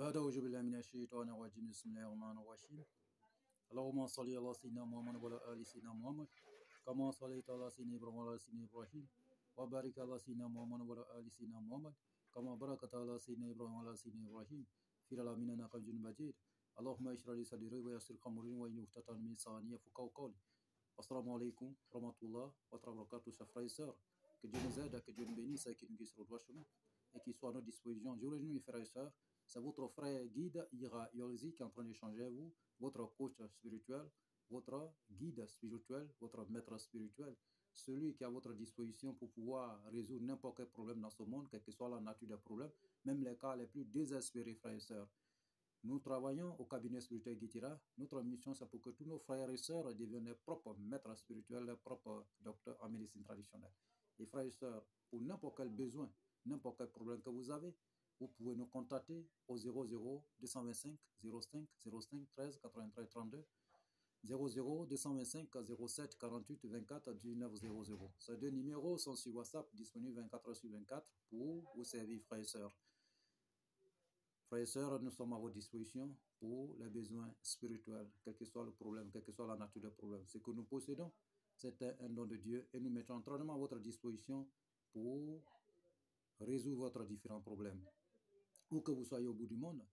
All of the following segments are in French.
بعد أعوذ بالله من الشيطان الرجيم بسم الله الرحمن الرحيم اللهم صل على سيدنا محمد وعلى آل سيدنا محمد كما صليت على سيدنا إبراهيم وعلى سيدنا إبراهيم وبارك على سيدنا محمد وعلى آل سيدنا محمد كما باركت على سيدنا إبراهيم وعلى سيدنا إبراهيم في العالمين إنك حميد مجيد اللهم اشرح لي صدري ويسر لي أمري واحلل عقدة من لساني يفقهوا قولي. Assalamu alaikum rahmatullah wa barakatuh, chers frères et sœurs. Que Dieu nous aide, que Dieu nous bénisse et qu'il nous guide sur le droit chemin et qu'il soit à notre disposition. Je vous réjouis, mes frères et sœurs. C'est votre frère guide Ira Yorzi qui est en train d'échanger avec vous, votre coach spirituel, votre guide spirituel, votre maître spirituel, celui qui est à votre disposition pour pouvoir résoudre n'importe quel problème dans ce monde, quelle que soit la nature des problèmes, même les cas les plus désespérés, frères et sœurs. Nous travaillons au cabinet spirituel Guitira. Notre mission, c'est pour que tous nos frères et sœurs deviennent leurs propres maîtres spirituels, leurs propres docteurs en médecine traditionnelle. Et frères et sœurs, pour n'importe quel besoin, n'importe quel problème que vous avez, vous pouvez nous contacter au 00 225 05 05 13 93 32 00 225 07 48 24 19 00. Ces deux numéros sont sur WhatsApp, disponibles 24 heures sur 24 pour vous servir, frères et sœurs. Frères et sœurs, nous sommes à votre disposition pour les besoins spirituels, quel que soit le problème, quelle que soit la nature du problème. Ce que nous possédons, c'est un don de Dieu et nous mettons entièrement à votre disposition pour résoudre votre différents problèmes. Où que vous soyez au bout du monde,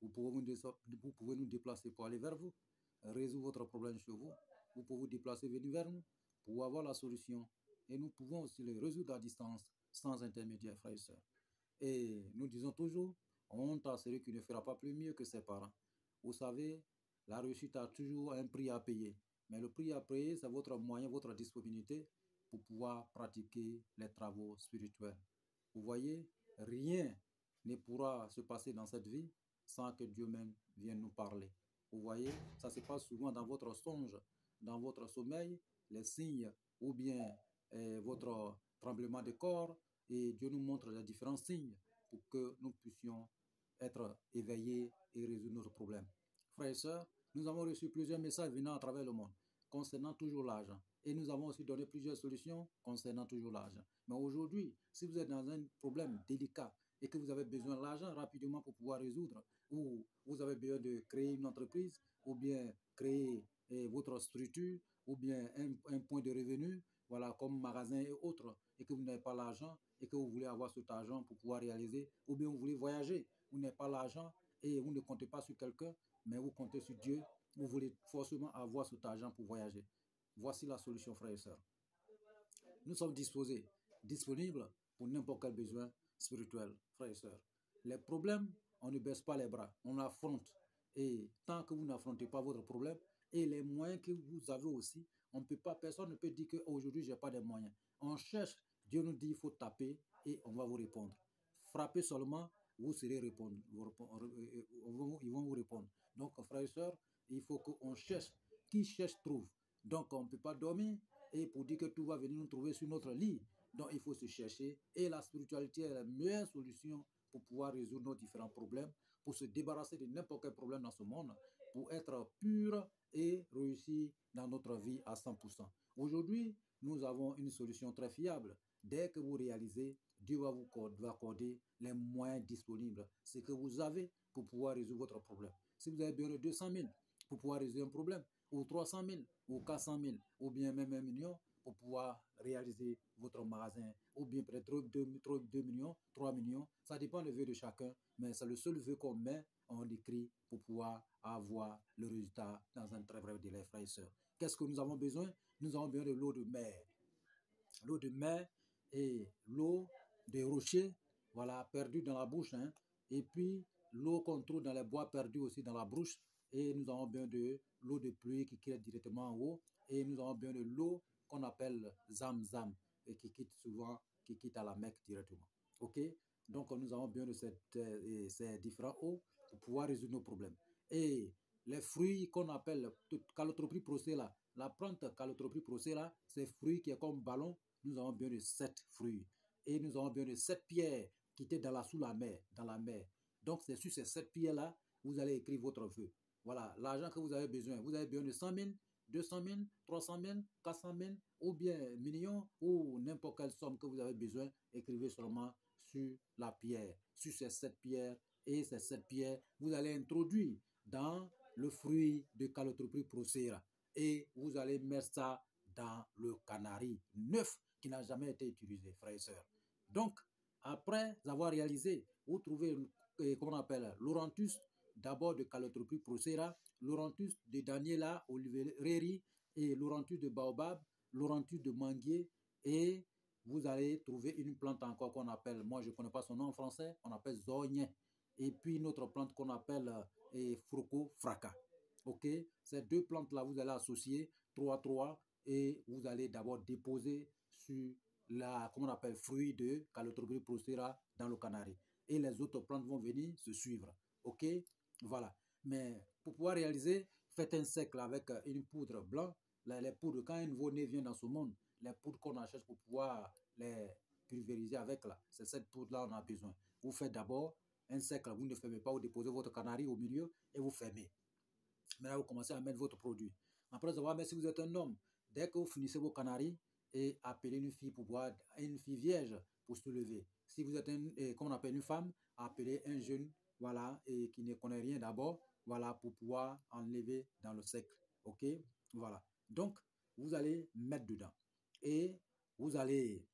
vous pouvez nous déplacer pour aller vers vous, résoudre votre problème chez vous. Vous pouvez vous déplacer venir vers nous pour avoir la solution. Et nous pouvons aussi le résoudre à distance, sans intermédiaire, frères et sœurs. Et nous disons toujours, honte à celui qui ne fera pas plus mieux que ses parents. Vous savez, la réussite a toujours un prix à payer. Mais le prix à payer, c'est votre moyen, votre disponibilité pour pouvoir pratiquer les travaux spirituels. Vous voyez, rien ne pourra se passer dans cette vie sans que Dieu même vienne nous parler. Vous voyez, ça se passe souvent dans votre songe, dans votre sommeil, les signes ou bien votre tremblement de corps, et Dieu nous montre les différents signes pour que nous puissions être éveillés et résoudre nos problèmes. Frères et sœurs, nous avons reçu plusieurs messages venant à travers le monde concernant toujours l'argent. Et nous avons aussi donné plusieurs solutions concernant toujours l'argent. Mais aujourd'hui, si vous êtes dans un problème délicat et que vous avez besoin de l'argent rapidement pour pouvoir résoudre, ou vous avez besoin de créer une entreprise, ou bien créer votre structure, ou bien un point de revenu, voilà, comme magasin et autres, et que vous n'avez pas l'argent, et que vous voulez avoir cet argent pour pouvoir réaliser, ou bien vous voulez voyager, vous n'avez pas l'argent et vous ne comptez pas sur quelqu'un, mais vous comptez sur Dieu, vous voulez forcément avoir cet argent pour voyager. Voici la solution, frères et sœurs. Nous sommes disponibles pour n'importe quel besoin spirituel, frères et sœurs. Les problèmes, on ne baisse pas les bras, on affronte. Et tant que vous n'affrontez pas votre problème, et les moyens que vous avez aussi, on ne peut pas, personne ne peut dire qu'aujourd'hui, je n'ai pas de moyens. On cherche, Dieu nous dit, il faut taper et on va vous répondre. Frappez seulement, vous serez répondre. Ils vont vous répondre. Donc, frères et sœurs, il faut qu'on cherche. Qui cherche, trouve. Donc, on ne peut pas dormir et pour dire que tout va venir nous trouver sur notre lit. Donc, il faut se chercher. Et la spiritualité est la meilleure solution pour pouvoir résoudre nos différents problèmes, pour se débarrasser de n'importe quel problème dans ce monde, pour être pur et réussir dans notre vie à 100%. Aujourd'hui, nous avons une solution très fiable. Dès que vous réalisez, Dieu va vous accorder les moyens disponibles, ce que vous avez pour pouvoir résoudre votre problème. Si vous avez besoin de 200 000 pour pouvoir résoudre un problème, ou 300 000, ou 400 000, ou bien même 1 million pour pouvoir réaliser votre magasin, ou bien peut-être 2 millions, 3 millions, ça dépend du vœu de chacun, mais c'est le seul vœu qu'on met, on écrit pour pouvoir avoir le résultat dans un très bref délai, frères et sœurs. Qu'est-ce que nous avons besoin? Nous avons besoin de l'eau de mer. L'eau de mer et l'eau des rochers, voilà, perdue dans la bouche, hein. Et puis l'eau qu'on trouve dans les bois perdus aussi dans la bouche. Et nous avons besoin de l'eau de pluie qui quitte directement en haut. Et nous avons besoin de l'eau qu'on appelle Zamzam et qui quitte à la Mecque directement. Ok? Donc nous avons besoin de ces différents eaux pour pouvoir résoudre nos problèmes. Et les fruits qu'on appelle Calotropis procella, la plante Calotropis procella, c'est fruit qui est comme ballon. Nous avons besoin de 7 fruits. Et nous avons besoin de 7 pierres qui étaient sous la mer, dans la mer. Donc, c'est sur ces 7 pierres-là, vous allez écrire votre vœu. Voilà, l'argent que vous avez besoin. Vous avez besoin de 100 000, 200 000, 300 000, 400 000, ou bien millions, ou n'importe quelle somme que vous avez besoin. Écrivez seulement sur la pierre, sur ces 7 pierres, Et c'est cette pierre, vous allez introduire dans le fruit de Calotropis procera. Et vous allez mettre ça dans le canari neuf qui n'a jamais été utilisé, frères et sœurs. Donc, après avoir réalisé, vous trouvez, comment on appelle, l'Orantus, d'abord de Calotropis procera, l'Orantus de Daniela oliveri et l'Orantus de Baobab, l'Orantus de Manguier, et vous allez trouver une plante encore qu'on appelle, moi je ne connais pas son nom en français, on appelle Zogne, et puis une autre plante qu'on appelle Froco Fraca. Ok, ces deux plantes-là, vous allez associer 3-3 et vous allez d'abord déposer sur la, comment on appelle, fruit de Calotropis procera dans le canari. Et les autres plantes vont venir se suivre. Ok, voilà. Mais pour pouvoir réaliser, faites un cercle avec une poudre blanche. Les poudres, quand un nouveau-né vient dans ce monde, les poudres qu'on achète pour pouvoir les pulvériser avec là, c'est cette poudre-là qu'on a besoin. Vous faites d'abord un cercle, vous ne fermez pas, vous déposez votre canari au milieu et vous fermez. Maintenant, vous commencez à mettre votre produit. Après avoir, mais si vous êtes un homme, dès que vous finissez vos canaris, et appelez une fille pour pouvoir, une fille vierge pour se lever. Si vous êtes comme on appelle une femme, appelez un jeune, voilà, et qui ne connaît rien d'abord, voilà, pour pouvoir enlever dans le cercle. Ok, voilà. Donc, vous allez mettre dedans et vous allez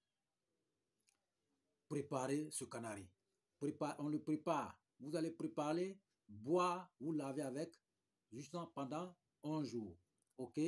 préparer ce canari. On le prépare. Vous allez préparer, boire, vous laver avec, justement pendant 11 jours. Ok,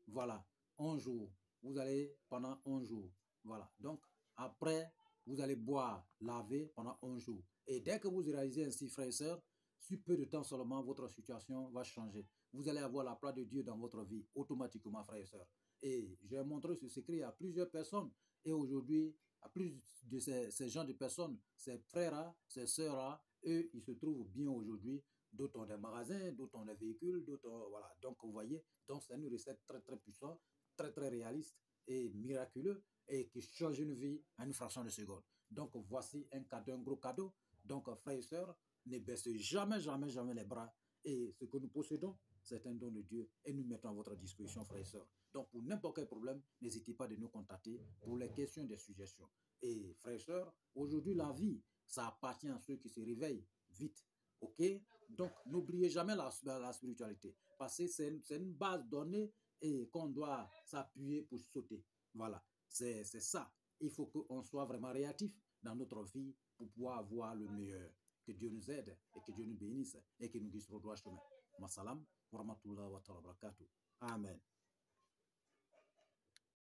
voilà, 11 jours. Vous allez pendant 11 jours. Voilà. Donc, après, vous allez boire, laver pendant 11 jours. Et dès que vous réalisez ainsi, frères et sœurs, sur peu de temps seulement, votre situation va changer. Vous allez avoir la place de Dieu dans votre vie, automatiquement, frères et sœurs. Et j'ai montré ce secret à plusieurs personnes. Et aujourd'hui, à plus de ces gens de personnes, ces frères-là, ces sœurs-là, eux, ils se trouvent bien aujourd'hui. D'autres ont des magasins, d'autres ont des véhicules, d'autres ont, voilà. Donc, vous voyez, donc c'est une recette très, très puissante, très, très réaliste et miraculeux et qui change une vie en une fraction de seconde. Donc, voici un cadeau, un gros cadeau. Donc, frères et sœurs, ne baissez jamais, jamais, jamais les bras. Et ce que nous possédons, c'est un don de Dieu et nous mettons à votre disposition, frères et sœurs. Donc, pour n'importe quel problème, n'hésitez pas de nous contacter pour les questions et des suggestions. Et frères et sœurs, aujourd'hui, la vie, ça appartient à ceux qui se réveillent vite. Ok? Donc, n'oubliez jamais la spiritualité. Parce que c'est une base donnée et qu'on doit s'appuyer pour sauter. Voilà. C'est ça. Il faut qu'on soit vraiment réactif dans notre vie pour pouvoir avoir le meilleur. Que Dieu nous aide et que Dieu nous bénisse et que nous guide sur le droit chemin. Ma salam, wa rahmatullahi wa barakatuh. Amen.